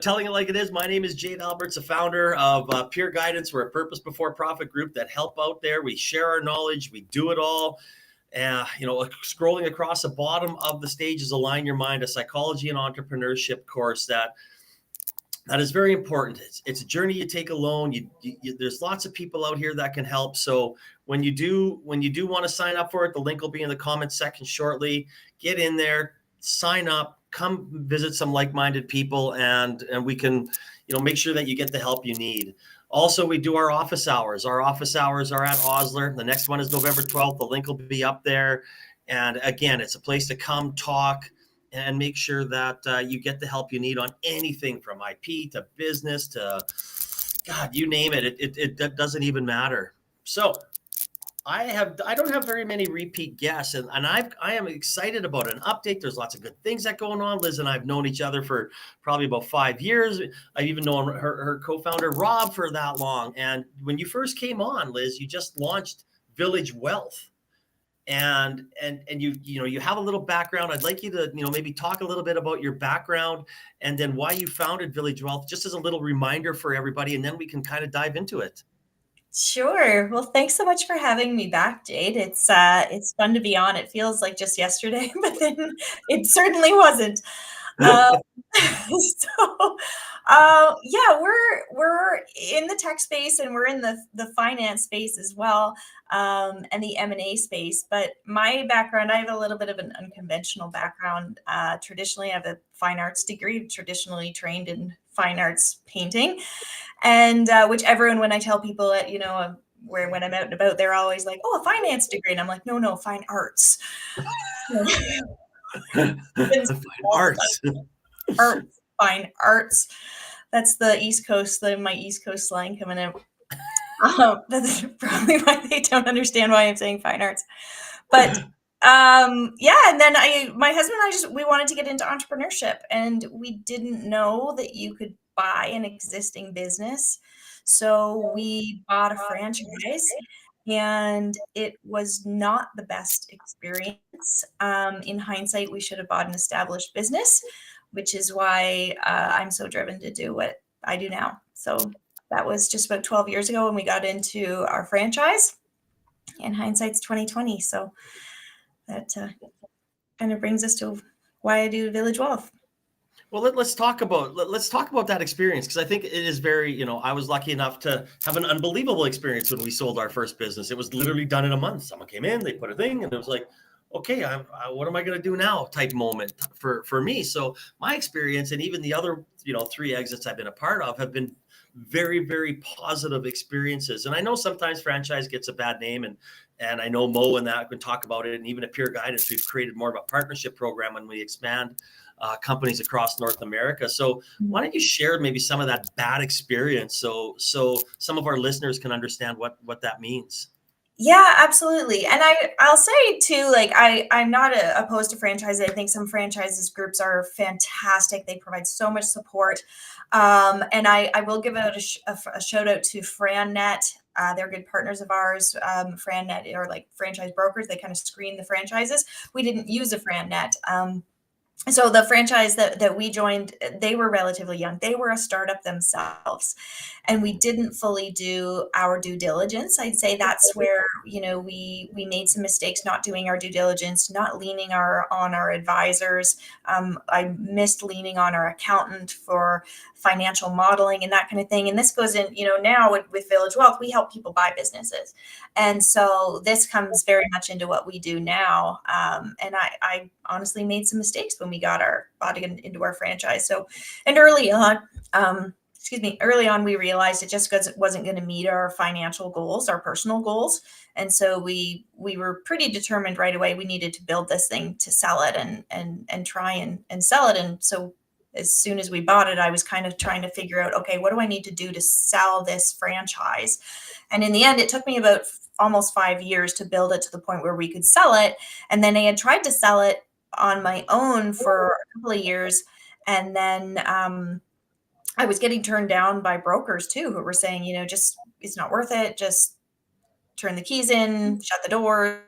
Telling it like it is. My name is Jade Alberts, the founder of Peer Guidance. We're a purpose before profit group that help out there. We share our knowledge. We do it all. Scrolling across the bottom of the stage is Align Your Mind, a psychology and entrepreneurship course that is very important. It's a journey you take alone. There's lots of people out here that can help. So when you do want to sign up for it, the link will be in the comments section shortly. Get in there, sign up, come visit some like-minded people, and we can, make sure that you get the help you need. Also, we do our office hours. Our office hours are at Osler. The next one is November 12th. The link will be up there. And again, it's a place to come talk and make sure that you get the help you need on anything from IP to business to, God, you name it. It doesn't even matter. So I don't have very many repeat guests, and I am excited about an update. There's lots of good things that going on. Liz and I have known each other for probably about 5 years. I've even known her co-founder Rob for that long. And when you first came on, Liz, you just launched Village Wellth, and you have a little background. I'd like you to maybe talk a little bit about your background and then why you founded Village Wellth, just as a little reminder for everybody, and then we can kind of dive into it. Sure. Well, thanks so much for having me back, Jade. It's fun to be on. It feels like just yesterday, but then it certainly wasn't. So, yeah, we're in the tech space, and we're in the finance space as well, and the M&A space. But my background, I have a little bit of an unconventional background. Traditionally, I have a fine arts degree, traditionally trained in fine arts painting. And which everyone, when I tell people that, when I'm out and about, they're always like, "Oh, a finance degree," and I'm like, "No, fine arts." Fine arts. Fine arts. That's the East Coast, my East Coast slang coming out. That's probably why they don't understand why I'm saying fine arts. But yeah, and then my husband and I we wanted to get into entrepreneurship, and we didn't know that you could buy an existing business. So we bought a franchise, and it was not the best experience. In hindsight, we should have bought an established business, which is why I'm so driven to do what I do now. So that was just about 12 years ago when we got into our franchise. In hindsight's 2020. So that kind of brings us to why I do Village Wellth. Well, let's talk about that experience, because I think it is very, I was lucky enough to have an unbelievable experience when we sold our first business. It was literally done in a month. Someone came in, they put a thing, and it was like, okay, what am I going to do now type moment for me. So my experience, and even the other, 3 exits I've been a part of, have been very, very positive experiences. And I know sometimes franchise gets a bad name, and I know Mo and that can talk about it. And even at Peer Guidance, we've created more of a partnership program when we expand companies across North America. So why don't you share maybe some of that bad experience so some of our listeners can understand what that means? Yeah, absolutely. And I'll say too, like I'm not opposed to franchises. I think some franchises groups are fantastic. They provide so much support. And I will give out a shout out to FranNet. They're good partners of ours. FranNet are like franchise brokers. They kind of screen the franchises. We didn't use a FranNet. So the franchise that we joined, they were relatively young. They were a startup themselves, and we didn't fully do our due diligence. I'd say that's where, we made some mistakes, not doing our due diligence, not leaning on our advisors. I missed leaning on our accountant for financial modeling and that kind of thing. And this goes in, now with Village Wellth, we help people buy businesses. And so this comes very much into what we do now. And I honestly made some mistakes when we bought into our franchise. So, and early on, we realized it just wasn't going to meet our financial goals, our personal goals. And so we were pretty determined right away. We needed to build this thing to sell it and try and sell it. And so as soon as we bought it, I was kind of trying to figure out, okay, what do I need to do to sell this franchise? And in the end, it took me about almost 5 years to build it to the point where we could sell it. And then I had tried to sell it on my own for a couple of years. And then I was getting turned down by brokers too, who were saying, just, it's not worth it. Just turn the keys in, shut the doors.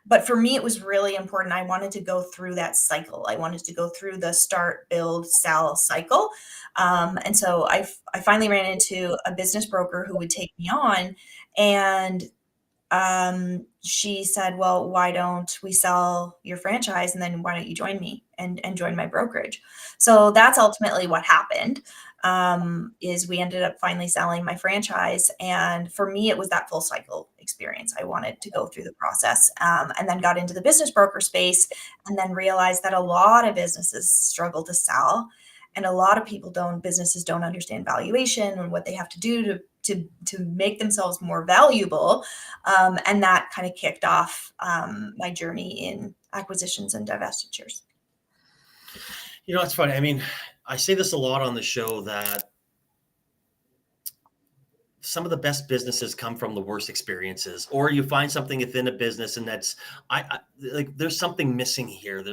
But for me, it was really important. I wanted to go through that cycle. I wanted to go through the start, build, sell cycle. And so I finally ran into a business broker who would take me on, and she said, well, why don't we sell your franchise? And then why don't you join me and join my brokerage? So that's ultimately what happened, is we ended up finally selling my franchise. And for me, it was that full cycle experience. I wanted to go through the process, and then got into the business broker space, and then realized that a lot of businesses struggle to sell. And a lot of businesses don't understand valuation and what they have to do to make themselves more valuable. And that kind of kicked off my journey in acquisitions and divestitures. You know, it's funny. I mean, I say this a lot on the show that some of the best businesses come from the worst experiences, or you find something within a business and that's, like, there's something missing here.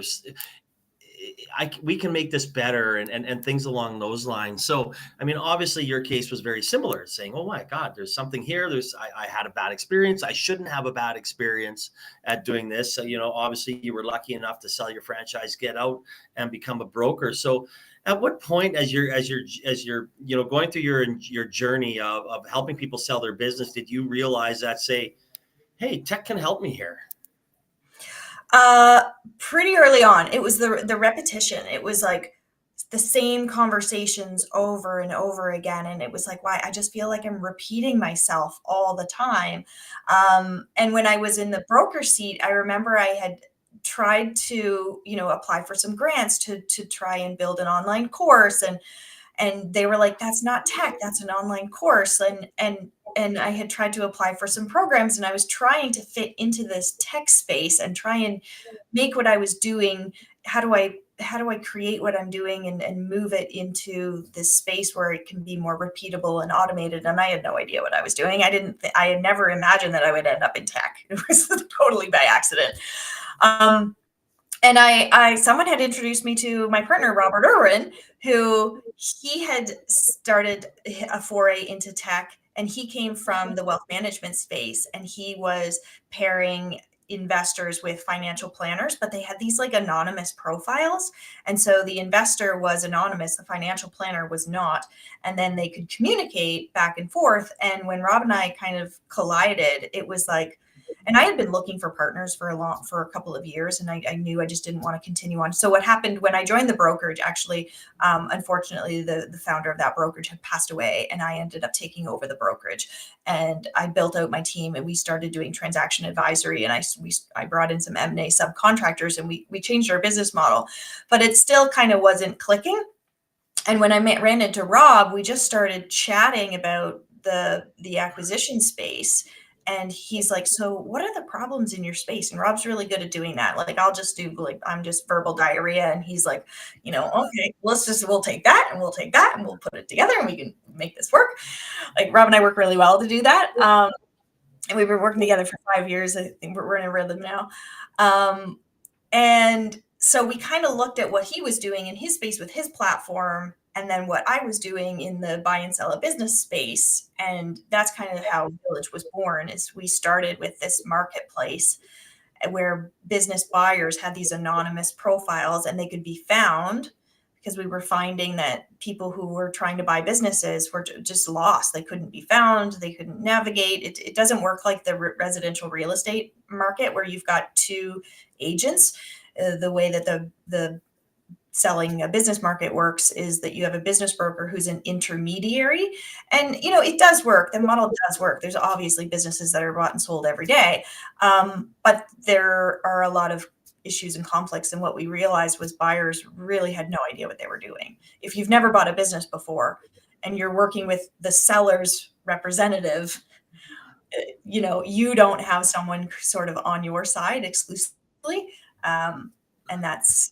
We can make this better, and things along those lines. So, I mean, obviously your case was very similar, saying, oh my God, there's something here. I had a bad experience. I shouldn't have a bad experience at doing this. So, you know, obviously you were lucky enough to sell your franchise, get out and become a broker. So at what point, as you're, you know, going through your journey of helping people sell their business, did you realize that, say, hey, tech can help me here? Pretty early on. It was the repetition. It was like the same conversations over and over again. And it was like, why? I just feel like I'm repeating myself all the time. And when I was in the broker seat, I remember I had tried to, you know, apply for some grants to try and build an online course. And they were like, that's not tech, that's an online course. And I had tried to apply for some programs, and I was trying to fit into this tech space and try and make what I was doing. How do I create what I'm doing and move it into this space where it can be more repeatable and automated? And I had no idea what I was doing. I had never imagined that I would end up in tech. It was totally by accident. And someone had introduced me to my partner, Robert Irwin, who he had started a foray into tech, and he came from the wealth management space, and he was pairing investors with financial planners, but they had these like anonymous profiles. And so the investor was anonymous, the financial planner was not. And then they could communicate back and forth. And when Rob and I kind of collided, it was like, and I had been looking for partners for a couple of years, and I knew I just didn't want to continue on. So what happened when I joined the brokerage, actually, unfortunately, the founder of that brokerage had passed away, and I ended up taking over the brokerage. And I built out my team, and we started doing transaction advisory, and I brought in some M&A subcontractors, and we changed our business model, but it still kind of wasn't clicking. And when I ran into Rob, we just started chatting about the acquisition space. And he's like, so what are the problems in your space? And Rob's really good at doing that. Like, I'll just do, like, I'm just verbal diarrhea. And he's like, you know, okay, we'll take that and we'll take that and we'll put it together and we can make this work. Like, Rob and I work really well to do that. And we've been working together for 5 years. I think we're in a rhythm now. And so we kind of looked at what he was doing in his space with his platform, and then what I was doing in the buy and sell a business space. And that's kind of how Village was born. Is we started with this marketplace where business buyers had these anonymous profiles, and they could be found because we were finding that people who were trying to buy businesses were just lost. They couldn't be found. They couldn't navigate. It doesn't work like the residential real estate market where you've got two agents. The way that the selling a business market works is that you have a business broker who's an intermediary. And, you know, it does work. The model does work. There's obviously businesses that are bought and sold every day. But there are a lot of issues and conflicts. And what we realized was buyers really had no idea what they were doing. If you've never bought a business before and you're working with the seller's representative, you know, you don't have someone sort of on your side exclusively. And that's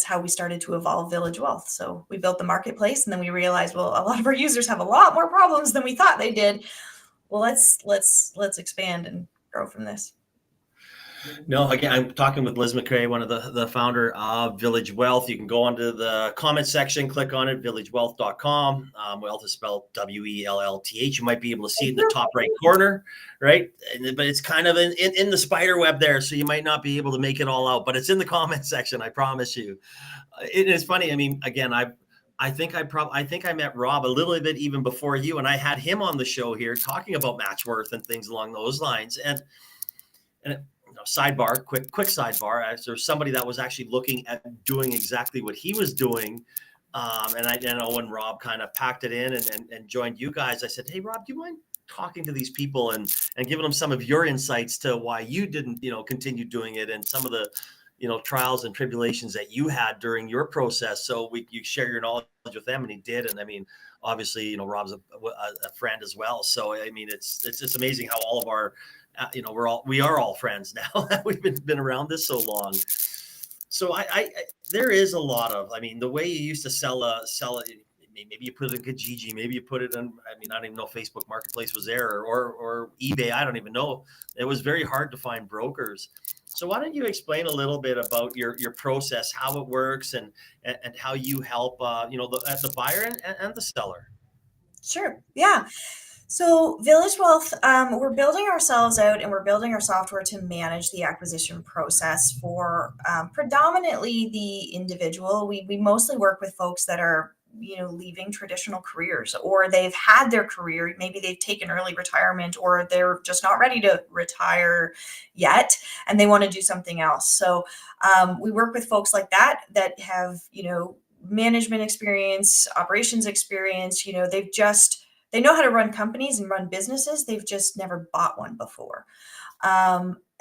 how we started to evolve Village Wellth. So we built the marketplace, and then we realized, well, a lot of our users have a lot more problems than we thought they did. Well, let's expand and grow from this. No, again, I'm talking with Liz MacRae, one of the founder of Village Wellth. You can go onto the comment section, click on it, villagewellth.com. Wealth is spelled Wellth. You might be able to see it in the top right corner, right? But it's kind of in the spider web there, so you might not be able to make it all out, but it's in the comment section, I promise you. It is funny. I mean, again, I think I met Rob a little bit even before you, and I had him on the show here talking about match worth and things along those lines. And sidebar, quick sidebar. As there's somebody that was actually looking at doing exactly what he was doing, and I know when Rob kind of packed it in and joined you guys, I said, "Hey, Rob, do you mind talking to these people and giving them some of your insights to why you didn't, continue doing it and some of the, trials and tribulations that you had during your process, so you share your knowledge with them." And he did, and I mean, obviously, Rob's a friend as well. So I mean, it's amazing how all of our we are all friends now. We've been around this so long. So there is a lot of, I mean, the way you used to sell it. Maybe you put it in Kijiji, maybe you put it in, I mean, I don't even know if Facebook Marketplace was there, or eBay. I don't even know. It was very hard to find brokers. So why don't you explain a little bit about your process, how it works, and how you help the buyer and the seller. Sure. Yeah. So Village Wellth, we're building ourselves out and we're building our software to manage the acquisition process for predominantly the individual. We mostly work with folks that are leaving traditional careers, or they've had their career, maybe they've taken early retirement, or they're just not ready to retire yet and they want to do something else. So we work with folks like that have management experience, operations experience. They know how to run companies and run businesses. They've just never bought one before.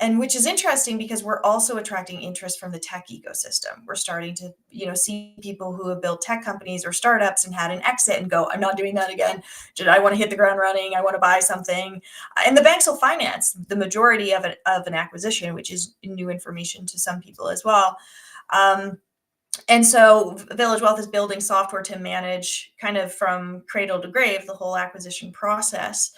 And which is interesting because we're also attracting interest from the tech ecosystem. We're starting to, see people who have built tech companies or startups and had an exit and go, "I'm not doing that again. I want to hit the ground running. I want to buy something." And the banks will finance the majority of an acquisition, which is new information to some people as well. And so Village Wellth is building software to manage kind of from cradle to grave the whole acquisition process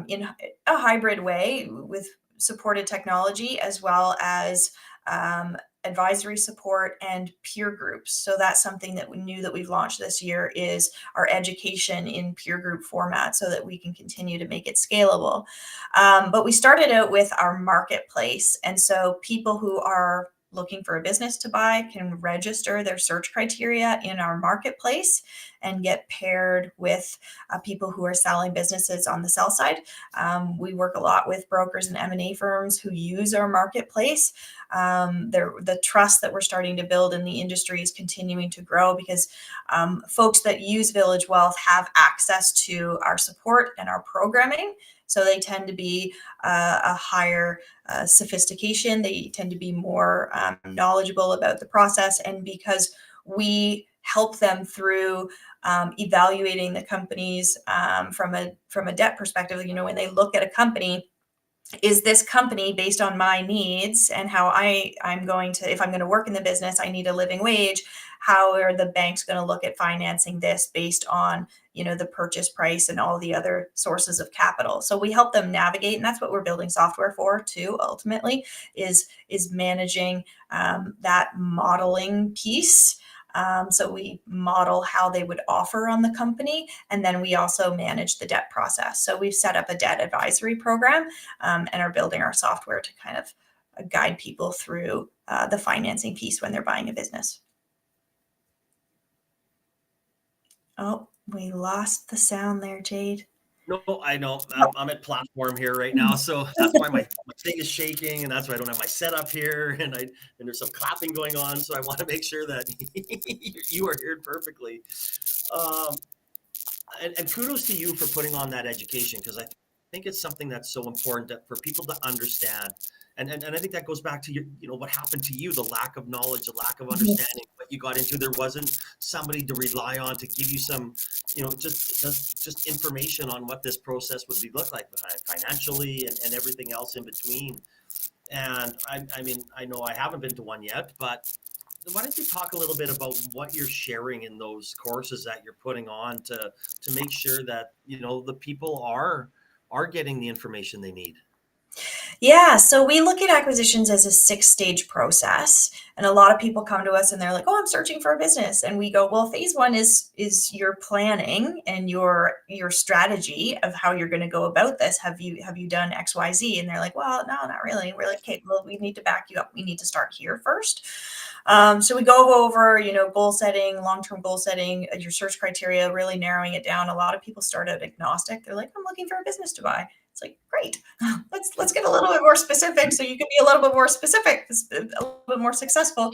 in a hybrid way with supported technology, as well as advisory support and peer groups. So that's something that we knew that we've launched this year, is our education in peer group format, so that we can continue to make it scalable. But we started out with our marketplace. And so people who are looking for a business to buy can register their search criteria in our marketplace and get paired with people who are selling businesses on the sell side. We work a lot with brokers and M&A firms who use our marketplace. The trust that we're starting to build in the industry is continuing to grow because folks that use Village Wellth have access to our support and our programming. So they tend to be a higher sophistication. They tend to be more knowledgeable about the process. And because we help them through evaluating the companies from a debt perspective, when they look at a company, is this company based on my needs and how I'm going to, if I'm going to work in the business, I need a living wage. How are the banks going to look at financing this based on, the purchase price and all the other sources of capital? So we help them navigate, and that's what we're building software for too, ultimately, is managing that modeling piece. So we model how they would offer on the company, and then we also manage the debt process. So we've set up a debt advisory program and are building our software to kind of guide people through the financing piece when they're buying a business. Oh, we lost the sound there, Jade. No, I know. I'm at platform here right now, so that's why my thing is shaking, and that's why I don't have my setup here, and there's some clapping going on. So I want to make sure that you are heard perfectly. Um, and kudos to you for putting on that education, because I think it's something that's so important for people to understand. And I think that goes back to what happened to you, the lack of knowledge, the lack of understanding what you got into. There wasn't somebody to rely on to give you some, just information on what this process would look like financially and everything else in between. And I mean, I know I haven't been to one yet, but why don't you talk a little bit about what you're sharing in those courses that you're putting on to make sure that the people are getting the information they need? Yeah, so we look at acquisitions as a six-stage process, and a lot of people come to us and they're like, "Oh, I'm searching for a business," and we go, "Well, phase one is your planning and your strategy of how you're going to go about this. Have you done X, Y, Z?" And they're like, "Well, no, not really." We're like, "Okay, well, we need to back you up. We need to start here first." So we go over, goal setting, long-term goal setting, your search criteria, really narrowing it down. A lot of people start out agnostic. They're like, "I'm looking for a business to buy." It's like, great. Let's get a little bit more specific so you can be a little bit more specific, a little bit more successful.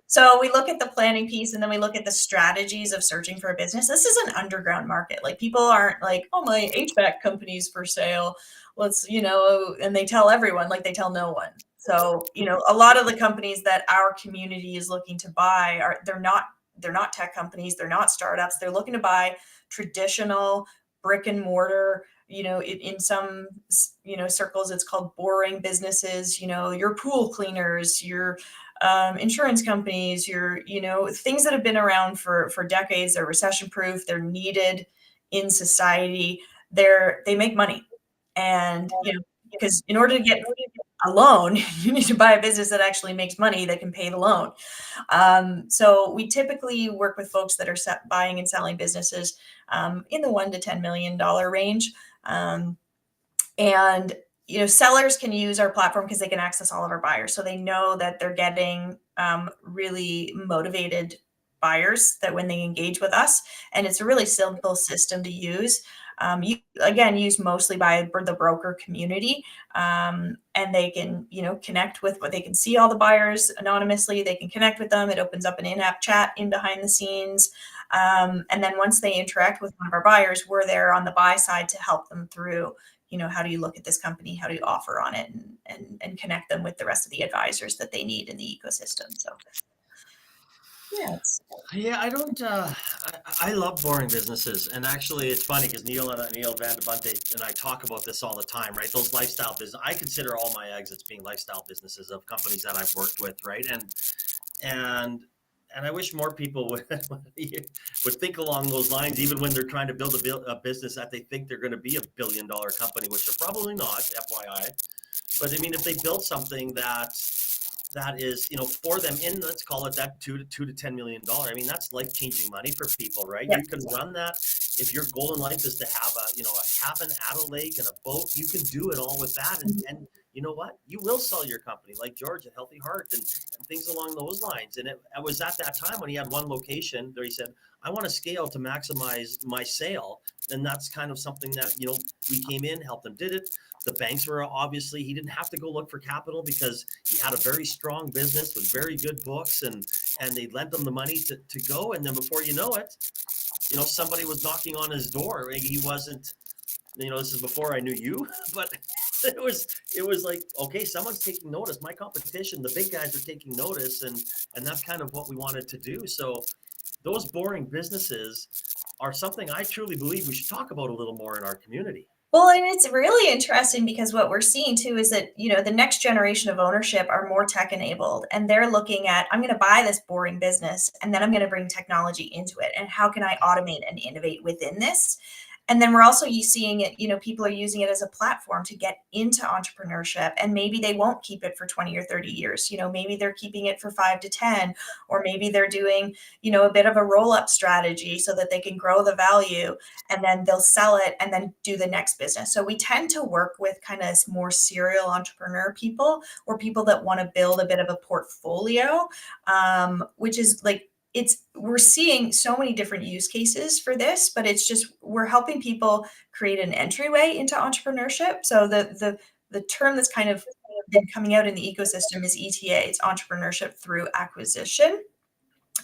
So we look at the planning piece and then we look at the strategies of searching for a business. This is an underground market. Like people aren't like, "Oh, my HVAC company's for sale. Let's," and they tell everyone, like they tell no one. So, a lot of the companies that our community is looking to buy they're not tech companies, they're not startups. They're looking to buy traditional brick and mortar, in some, circles, it's called boring businesses, your pool cleaners, your insurance companies, things that have been around for decades. They're recession proof. They're needed in society. They make money, and because in order to get a loan, you need to buy a business that actually makes money that can pay the loan. So we typically work with folks that are buying and selling businesses in the $1 to $10 million range. And sellers can use our platform because they can access all of our buyers. So they know that they're getting really motivated buyers that when they engage with us, and it's a really simple system to use. You again used mostly by the broker community, and they can connect with what they can see all the buyers anonymously. They can connect with them. It opens up an in-app chat in behind the scenes, and then once they interact with one of our buyers, we're there on the buy side to help them through. How do you look at this company? How do you offer on it, and connect them with the rest of the advisors that they need in the ecosystem? So yeah, Yeah, I don't. I love boring businesses, and actually, it's funny because Neil Van de Bunte and I talk about this all the time, right? Those lifestyle business. I consider all my exits being lifestyle businesses of companies that I've worked with, right? And and I wish more people would think along those lines, even when they're trying to build a business that they think they're going to be $1 billion company, which they're probably not, FYI. But I mean, if they build something that is, for them in, let's call it that two to $10 million. I mean, that's life changing money for people, right? yeah. You can run that. If your goal in life is to have a cabin at a lake and a boat, you can do it all with that. And you know what? You will sell your company like George, a healthy heart, and things along those lines. And it was at that time when he had one location there, he said, I want to scale to maximize my sale. And that's kind of something that, we came in, helped him, did it. The banks were obviously, he didn't have to go look for capital because he had a very strong business with very good books, and they lent him the money to go. And then before you know it, somebody was knocking on his door. He wasn't, this is before I knew you, but it was like, okay, someone's taking notice. My competition, the big guys are taking notice, and that's kind of what we wanted to do. So those boring businesses are something I truly believe we should talk about a little more in our community. Well, and it's really interesting because what we're seeing too is that, the next generation of ownership are more tech enabled, and they're looking at, I'm going to buy this boring business and then I'm going to bring technology into it. And how can I automate and innovate within this? And then we're also seeing it, people are using it as a platform to get into entrepreneurship, and maybe they won't keep it for 20 or 30 years. Maybe they're keeping it for 5 to 10, or maybe they're doing, a bit of a roll up strategy so that they can grow the value, and then they'll sell it and then do the next business. So we tend to work with kind of more serial entrepreneur people, or people that want to build a bit of a portfolio, which is like, we're seeing so many different use cases for this, but it's just, we're helping people create an entryway into entrepreneurship. So the term that's kind of been coming out in the ecosystem is ETA. It's entrepreneurship through acquisition.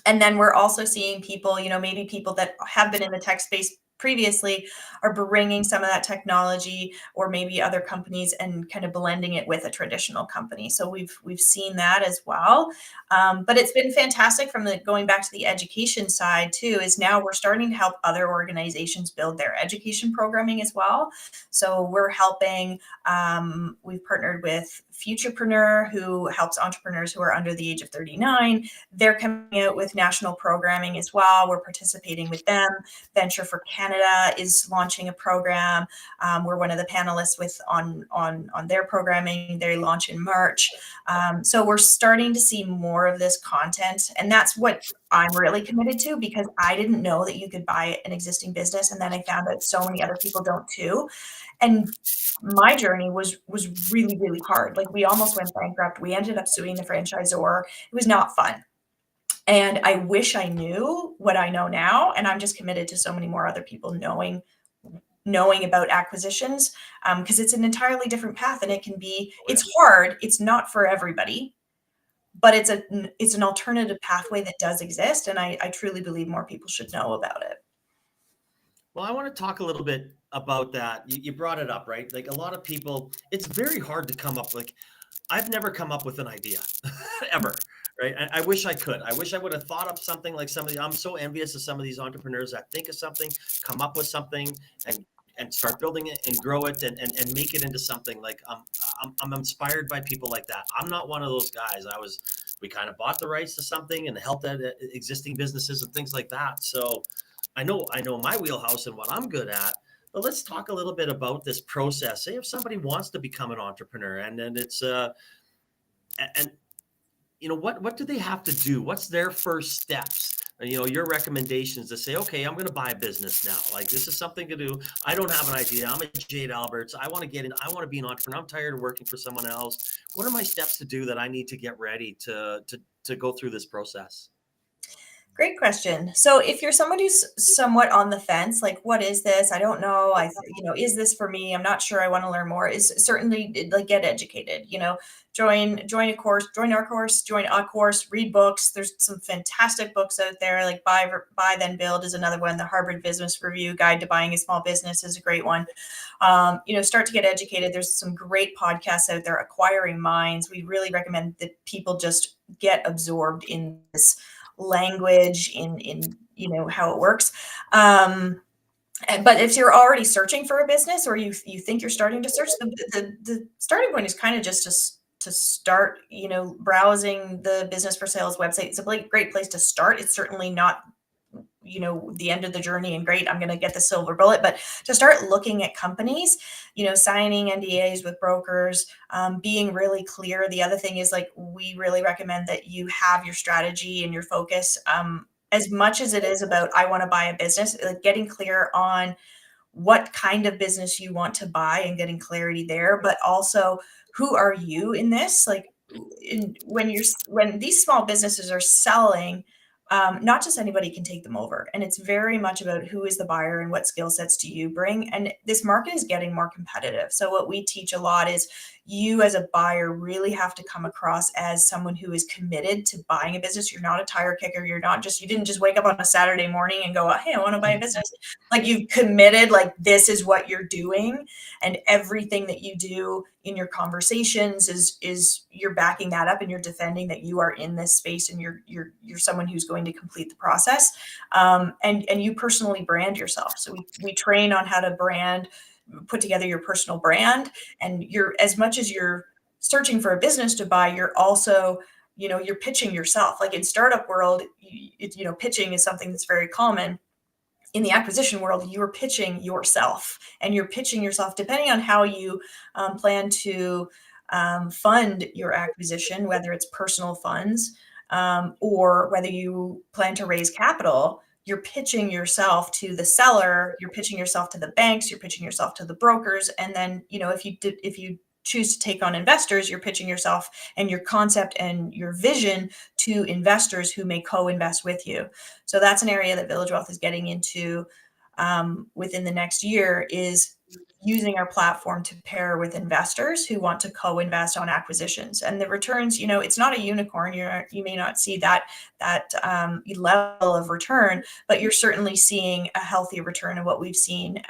And then we're also seeing people, maybe people that have been in the tech space previously are bringing some of that technology, or maybe other companies, and kind of blending it with a traditional company. So we've seen that as well. But it's been fantastic from going back to the education side too, is now we're starting to help other organizations build their education programming as well. So we're helping, we've partnered with Futurepreneur, who helps entrepreneurs who are under the age of 39. They're coming out with national programming as well. We're participating with them. Venture for Canada is launching a program. We're one of the panelists on their programming. They launch in March. So we're starting to see more of this content, and that's what I'm really committed to, because I didn't know that you could buy an existing business, and then I found out so many other people don't too. And my journey was really, really hard. Like, we almost went bankrupt. We ended up suing the franchisor. It was not fun. And I wish I knew what I know now. And I'm just committed to so many more other people knowing about acquisitions, because it's an entirely different path, and it's hard. It's not for everybody, but it's an alternative pathway that does exist. And I truly believe more people should know about it. Well, I want to talk a little bit about that. You brought it up, right? Like, a lot of people, it's very hard to come up. Like, I've never come up with an idea ever, right? I wish I could. I wish I would have thought up something like I'm so envious of some of these entrepreneurs that think of something, come up with something, and start building it and grow it and make it into something. Like, I'm inspired by people like that. I'm not one of those guys. We kind of bought the rights to something and helped at existing businesses and things like that. So I know my wheelhouse and what I'm good at. But let's talk a little bit about this process. Say if somebody wants to become an entrepreneur, and then it's and what do they have to do? What's their first steps? Your recommendations to say, okay, I'm going to buy a business now. Like, this is something to do. I don't have an idea. I'm a Jade Alberts. I want to get in. I want to be an entrepreneur. I'm tired of working for someone else. What are my steps to do that I need to get ready to go through this process? Great question. So if you're someone who's somewhat on the fence, like, what is this? I don't know. Is this for me? I'm not sure. I want to learn more. Is certainly, like, get educated, join a course, join our course, join a course, read books. There's some fantastic books out there. Like Buy Then Build is another one. The Harvard Business Review Guide to Buying a Small Business is a great one. Start to get educated. There's some great podcasts out there. Acquiring Minds. We really recommend that people just get absorbed in this language, in how it works. But if you're already searching for a business, or you think you're starting to search, the starting point is kind of just to start, browsing the Business for Sales website. It's a great place to start. It's certainly not, the end of the journey and great, I'm going to get the silver bullet, but to start looking at companies, signing NDAs with brokers, being really clear. The other thing is, like, we really recommend that you have your strategy and your focus, as much as it is about, I want to buy a business, like, getting clear on what kind of business you want to buy and getting clarity there, but also, who are you in this? Like, when these small businesses are selling, not just anybody can take them over. And it's very much about who is the buyer and what skill sets do you bring. And this market is getting more competitive. So what we teach a lot is, you as a buyer really have to come across as someone who is committed to buying a business. You're not a tire kicker. You didn't just wake up on a Saturday morning and go, hey, I want to buy a business. Like, you've committed, like, this is what you're doing. And everything that you do in your conversations is you're backing that up, and you're defending that you are in this space, and you're someone who's going to complete the process. And you personally brand yourself. So we train on how to put together your personal brand. And as much as you're searching for a business to buy, you're also, you're pitching yourself. Like, in startup world, pitching is something that's very common. In the acquisition world, you're pitching yourself, and you're pitching yourself depending on how you plan to fund your acquisition, whether it's personal funds, or whether you plan to raise capital. You're pitching yourself to the seller, you're pitching yourself to the banks, you're pitching yourself to the brokers. And then, if you choose to take on investors, you're pitching yourself and your concept and your vision to investors who may co-invest with you. So that's an area that Village Wellth is getting into within the next year, is using our platform to pair with investors who want to co-invest on acquisitions. And the returns, it's not a unicorn. You may not see that level of return, but you're certainly seeing a healthy return of what we've seen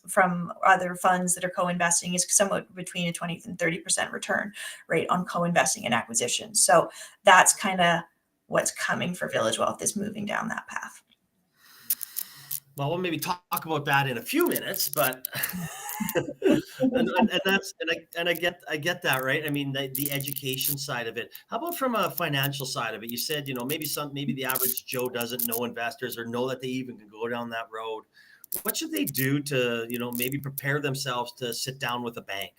from other funds that are co-investing, is somewhat between a 20 and 30% return rate on co-investing in acquisitions. So that's kind of what's coming for Village Wellth, is moving down that path. Well, we'll maybe talk about that in a few minutes, but and that's I get that, right? I mean, the education side of it. How about from a financial side of it? You said, maybe the average Joe doesn't know investors or know that they even can go down that road. What should they do to, maybe prepare themselves to sit down with a bank?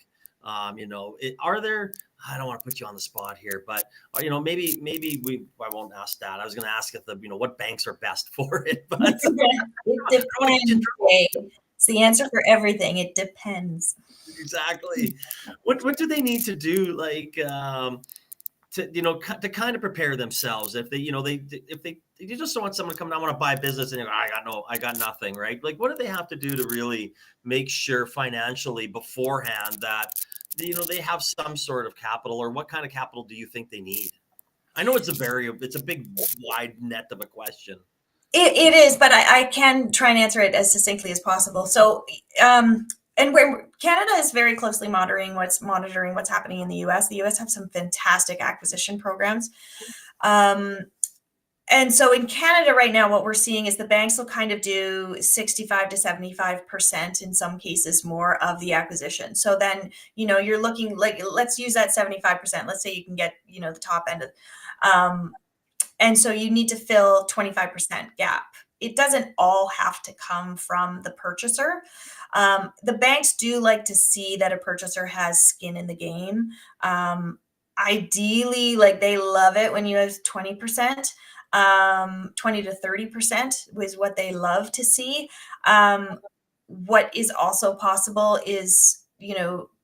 Are there, I don't want to put you on the spot here, but maybe I won't ask that. I was going to ask if what banks are best for it, but It how to get you depends, Dave. It's the answer for everything. It depends. exactly. What do they need to do, like, to to kind of prepare themselves if they if they just don't want someone to come down, I want to buy a business, and I got nothing, right? Like, what do they have to do to really make sure financially beforehand that they have some sort of capital, or what kind of capital do you think they need? I know it's a big wide net of a question. It is, but I can try and answer it as succinctly as possible. So, and where Canada is very closely monitoring what's happening in the U.S. The U.S. have some fantastic acquisition programs. Um, and so in Canada right now, what we're seeing is the banks will kind of do 65 to 75%, in some cases more, of the acquisition. So then, you're looking like, let's use that 75%. Let's say you can get, the top end of, um, and so you need to fill 25% gap. It doesn't all have to come from the purchaser. The banks do like to see that a purchaser has skin in the game. Ideally, like, they love it when you have 20%. 20 to 30% is what they love to see. What is also possible is,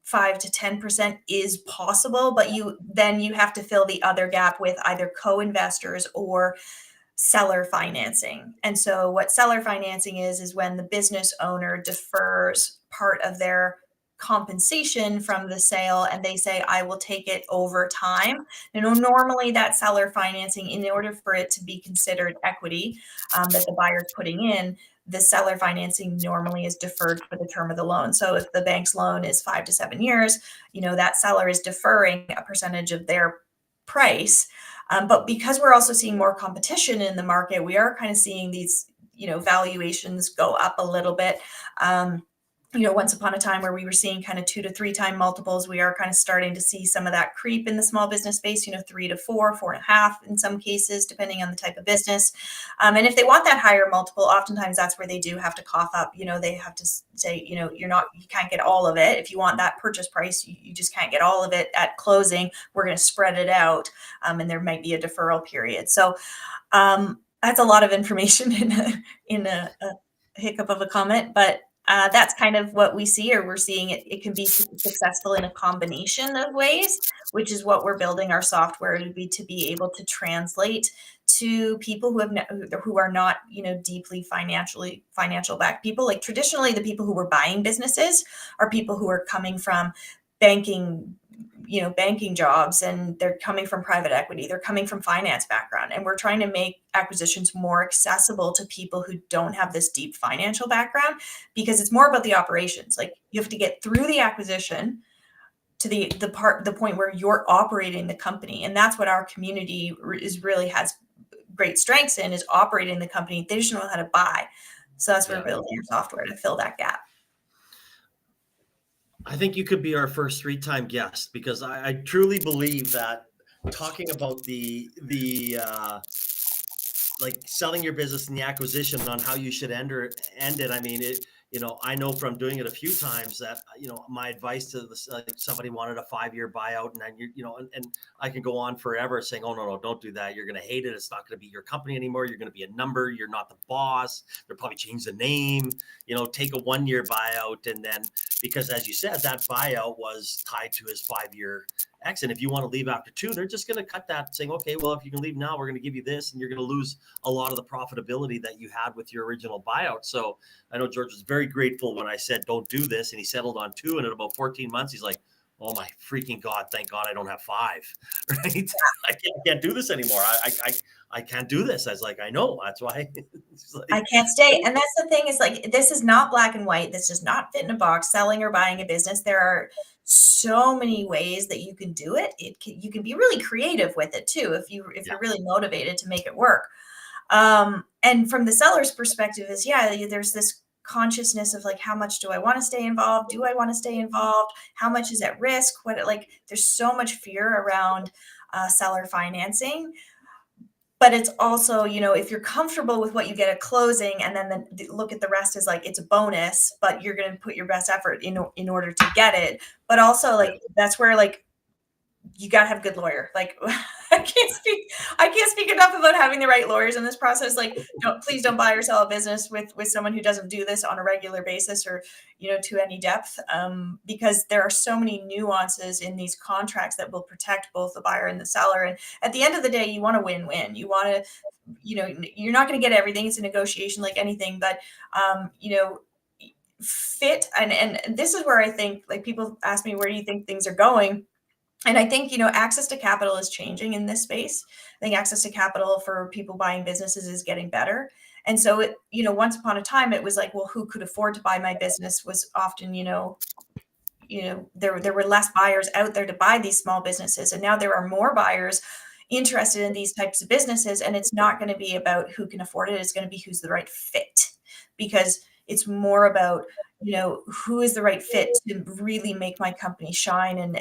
5 to 10% is possible, but you have to fill the other gap with either co-investors or seller financing. And so what seller financing is when the business owner defers part of their compensation from the sale, and they say, I will take it over time. Normally that seller financing, in order for it to be considered equity, that the buyer's putting in, the seller financing normally is deferred for the term of the loan. So if the bank's loan is 5 to 7 years, that seller is deferring a percentage of their price. But because we're also seeing more competition in the market, we are kind of seeing these, valuations go up a little bit. Once upon a time where we were seeing kind of 2 to 3 time multiples, we are kind of starting to see some of that creep in the small business space, 3 to 4, 4.5 in some cases, depending on the type of business. And if they want that higher multiple, oftentimes that's where they do have to cough up. They have to say, you can't get all of it. If you want that purchase price, you just can't get all of it at closing. We're going to spread it out. And there might be a deferral period. So that's a lot of information in a hiccup of a comment, but that's kind of what we see, or we're seeing it. It can be successful in a combination of ways, which is what we're building our software to be able to translate to people who are not, deeply financial backed people. Like, traditionally, the people who were buying businesses are people who are coming from banking jobs, and they're coming from private equity, they're coming from finance background, and we're trying to make acquisitions more accessible to people who don't have this deep financial background, because it's more about the operations. Like, you have to get through the acquisition to the point where you're operating the company, and that's what our community really has great strengths in, is operating the company. They just know how to buy. So that's where we're building our software to fill that gap. I think you could be our first 3-time guest, because I truly believe that talking about like selling your business and the acquisition on how you should end it. I mean, I know from doing it a few times that, my advice to somebody wanted a 5-year buyout, and then and I can go on forever saying, oh, no, don't do that. You're going to hate it. It's not going to be your company anymore. You're going to be a number. You're not the boss. They'll probably change the name, take a 1-year buyout. And then, because as you said, that buyout was tied to his 5-year exit. If you want to leave after 2, they're just going to cut that, saying, okay, well, if you can leave now, we're going to give you this, and you're going to lose a lot of the profitability that you had with your original buyout. So I know George was very grateful when I said, don't do this. And he settled on 2. And in about 14 months, he's like, oh my freaking God, thank God I don't have 5, right? I can't do this anymore. I can't do this. I was like, I know, that's why. Like, I can't stay. And that's the thing, is like, this is not black and white. This does not fit in a box, selling or buying a business. There are so many ways that you can do it. You can be really creative with it too, if you're really motivated to make it work. And from the seller's perspective is, yeah, there's this consciousness of like, how much do I want to stay involved? Do I want to stay involved? How much is at risk? What, like, there's so much fear around seller financing. But it's also, if you're comfortable with what you get at closing, and then look at the rest as like it's a bonus, but you're going to put your best effort in order to get it. But also, like, that's where, like, you got to have a good lawyer. Like, I can't speak enough about having the right lawyers in this process. Like, please don't buy or sell a business with someone who doesn't do this on a regular basis, or, to any depth, because there are so many nuances in these contracts that will protect both the buyer and the seller. And at the end of the day, you want to win-win. You want to, you're not going to get everything. It's a negotiation like anything, but, fit. And this is where I think, like, people ask me, where do you think things are going? And I think, access to capital is changing in this space. I think access to capital for people buying businesses is getting better. And so, once upon a time, it was like, well, who could afford to buy my business was often, there were less buyers out there to buy these small businesses. And now there are more buyers interested in these types of businesses. And it's not going to be about who can afford it. It's going to be who's the right fit, because it's more about, who is the right fit to really make my company shine and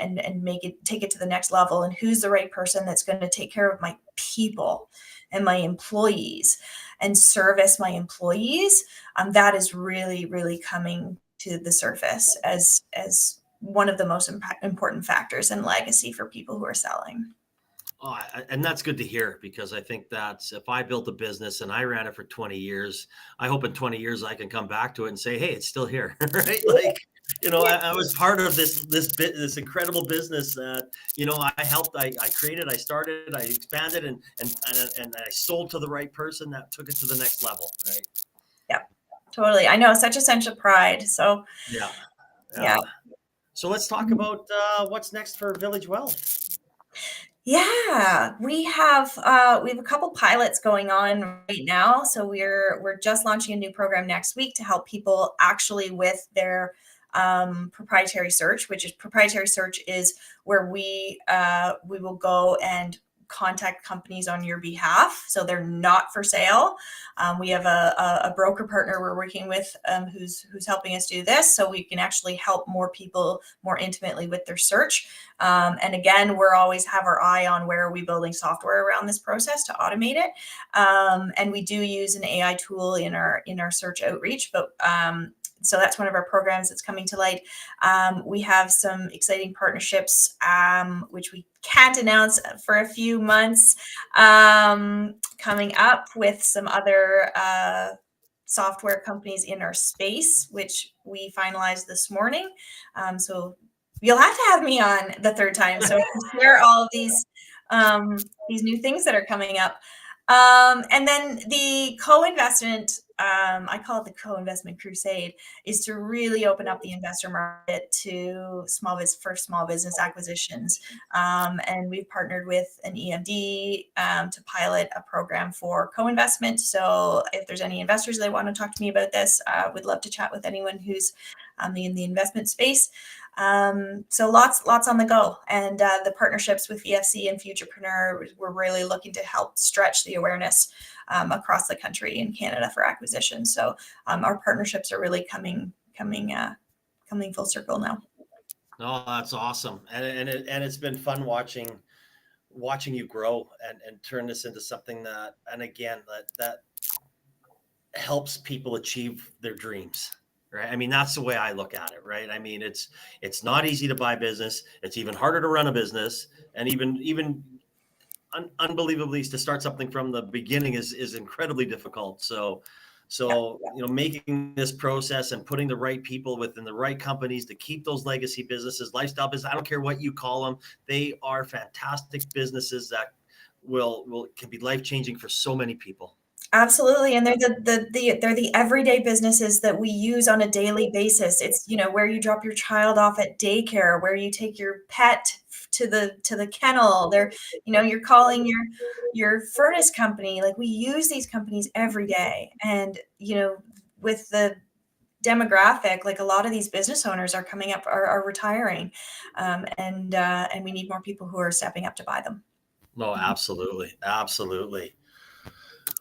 take it to the next level, and who's the right person that's going to take care of my people and my employees and service my employees. That is really, really coming to the surface as one of the most important factors in legacy for people who are selling. Oh, and that's good to hear, because I think that's, if I built a business and I ran it for 20 years, I hope in 20 years I can come back to it and say, hey, it's still here, right? Like, I was part of this incredible business that, I helped, I created, I started, I expanded, and I sold to the right person that took it to the next level, right? Yeah, totally. I know, such a sense of pride. So yeah. So let's talk about what's next for Village Wellth. Yeah, we have a couple pilots going on right now. So we're just launching a new program next week to help people actually with their proprietary search, proprietary search is where we will go and contact companies on your behalf, so they're not for sale. We have a broker partner we're working with who's helping us do this, so we can actually help more people more intimately with their search. And again, we're always have our eye on where are we building software around this process to automate it. And we do use an AI tool in our search outreach, but so that's one of our programs that's coming to light. We have some exciting partnerships, which we can't announce for a few months, coming up with some other software companies in our space, which we finalized this morning. So you'll have to have me on the third time, so I can share all of these new things that are coming up. And then the co-investment, I call it the co-investment crusade, is to really open up the investor market to small business acquisitions. And we've partnered with an EMD to pilot a program for co-investment. So if there's any investors that want to talk to me about this, we'd love to chat with anyone who's in the investment space. So lots on the go, and the partnerships with VFC and Futurepreneur, we're really looking to help stretch the awareness across the country in Canada for acquisition. So our partnerships are really coming full circle now. Oh, that's awesome, and it's been fun watching you grow and turn this into something that, and again, that helps people achieve their dreams. Right. I mean, that's the way I look at it. Right. I mean, it's not easy to buy business. It's even harder to run a business, and even unbelievably to start something from the beginning is incredibly difficult. So, making this process and putting the right people within the right companies to keep those legacy businesses, lifestyle business, I don't care what you call them, they are fantastic businesses that can be life-changing for so many people. Absolutely. And they're the everyday businesses that we use on a daily basis. It's, where you drop your child off at daycare, where you take your pet to the kennel. They're, you're calling your furnace company. Like, we use these companies every day. And, with the demographic, like, a lot of these business owners are coming up, are retiring. And we need more people who are stepping up to buy them. No, absolutely. Absolutely.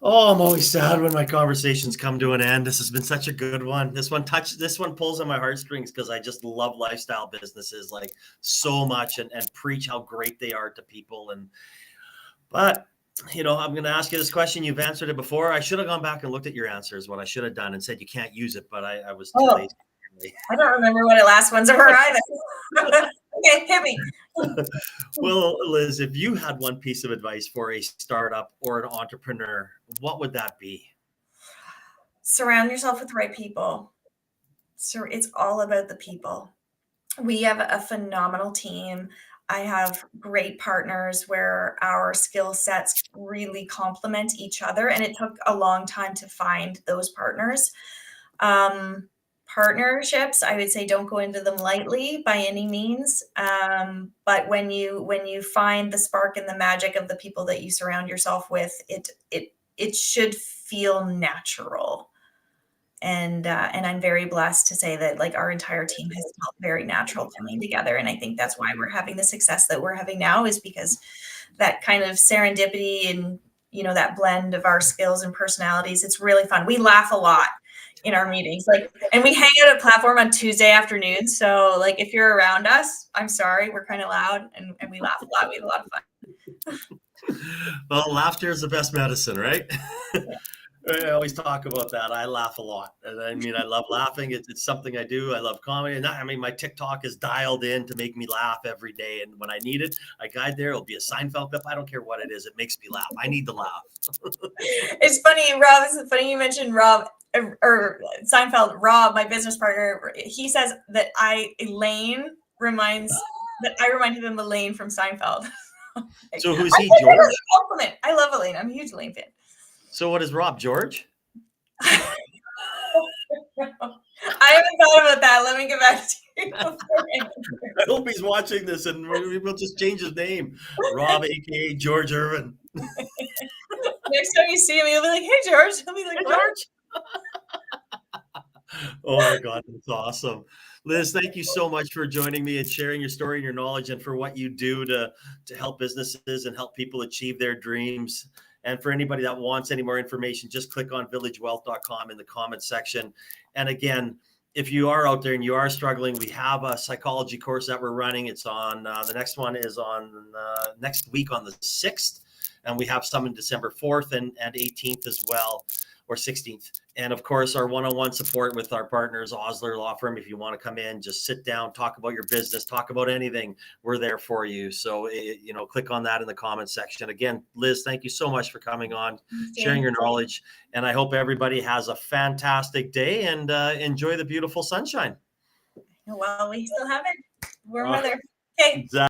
Oh, I'm always sad when my conversations come to an end. This has been such a good one. This one pulls on my heartstrings because I just love lifestyle businesses like so much and preach how great they are to people. But I'm going to ask you this question. You've answered it before. I should have gone back and looked at your answers, what I should have done, and said you can't use it, but I was too Oh, lazy. I don't remember what the last ones were either. Okay, hit me. Well, Liz, if you had one piece of advice for a startup or an entrepreneur, what would that be? Surround yourself with the right people. So it's all about the people. We have a phenomenal team. I have great partners where our skill sets really complement each other, and it took a long time to find those partners. Um, Partnerships, I would say, don't go into them lightly by any means. But when you find the spark and the magic of the people that you surround yourself with, it should feel natural. And I'm very blessed to say that like our entire team has felt very natural coming together. And I think that's why we're having the success that we're having now, is because that kind of serendipity and that blend of our skills and personalities. It's really fun. We laugh a lot in our meetings, and we hang out at Platform on Tuesday afternoons. So like if you're around us, I'm sorry, we're kind of loud and we laugh a lot. We have a lot of fun. Well, laughter is the best medicine, right? I always talk about that. I laugh a lot. And I mean, I love laughing. It's something I do. I love comedy. And my TikTok is dialed in to make me laugh every day. And when I need it, I guide there. It'll be a Seinfeld clip. I don't care what it is. It makes me laugh. I need to laugh. It's funny, Rob. It's funny you mentioned Rob or Seinfeld. Rob, my business partner, he says that I remind him of Elaine from Seinfeld. So who's he, George? Compliment. I love Elaine. I'm a huge Elaine fan. So what is Rob, George? I haven't thought about that. Let me get back to you. I hope he's watching this and we'll just change his name. Rob, aka George Irwin. Next time you see him, you'll be like, "Hey, George." He'll be like, "Hey, George." Oh my God, that's awesome. Liz, thank you so much for joining me and sharing your story and your knowledge and for what you do to help businesses and help people achieve their dreams. And for anybody that wants any more information, just click on villagewellth.com in the comment section. And again, if you are out there and you are struggling, we have a psychology course that we're running. It's on, the next one is on next week on the 6th. And we have some in December 4th and 18th as well, or 16th. And of course, our one-on-one support with our partners, Osler Law Firm. If you want to come in, just sit down, talk about your business, talk about anything, we're there for you. So, click on that in the comments section. Again, Liz, thank you so much for coming on, sharing your knowledge. And I hope everybody has a fantastic day and enjoy the beautiful sunshine. Well, we still have it. Warm weather. Okay.